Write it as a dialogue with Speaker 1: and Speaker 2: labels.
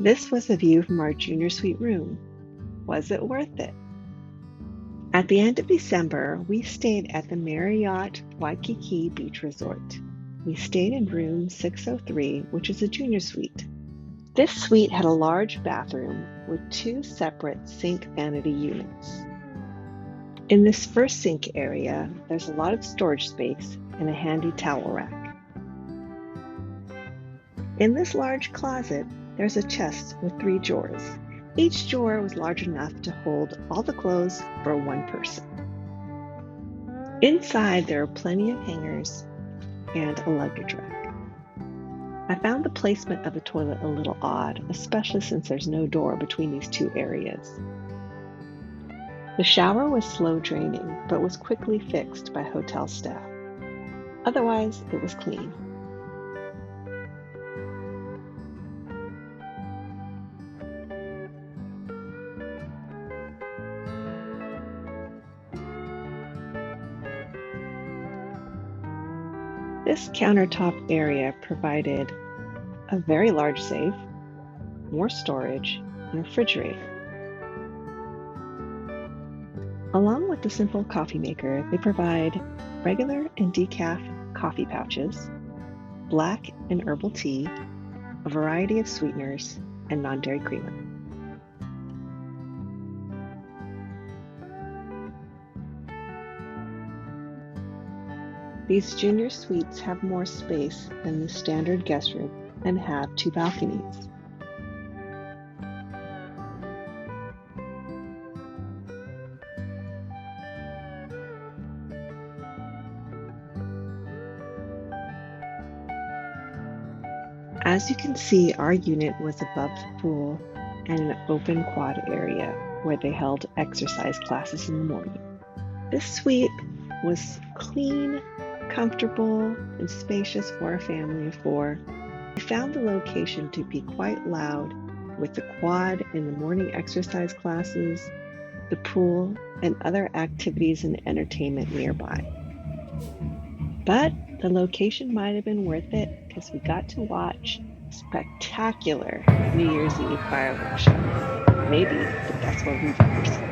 Speaker 1: This was a view from our junior suite room. Was it worth it? At the end of December, we stayed at the Marriott Waikiki Beach Resort. We stayed in room 603, which is a junior suite. This suite had a large bathroom with two separate sink vanity units. In this first sink area, there's a lot of storage space and a handy towel rack. In this large closet, there's a chest with 3 drawers. Each drawer was large enough to hold all the clothes for one person. Inside, there are plenty of hangers and a luggage rack. I found the placement of the toilet a little odd, especially since there's no door between these two areas. The shower was slow draining, but was quickly fixed by hotel staff. Otherwise, it was clean. This countertop area provided a very large safe, more storage, and a refrigerator. Along with the simple coffee maker, they provide regular and decaf coffee pouches, black and herbal tea, a variety of sweeteners, and non-dairy creamer. These junior suites have more space than the standard guest room and have 2 balconies. As you can see, our unit was above the pool and an open quad area where they held exercise classes in the morning. This suite was clean, comfortable, and spacious for a family of 4. We found the location to be quite loud with the quad and the morning exercise classes, the pool, and other activities and entertainment nearby. But the location might have been worth it because we got to watch a spectacular New Year's Eve fireworks show. Maybe the best one we've ever seen.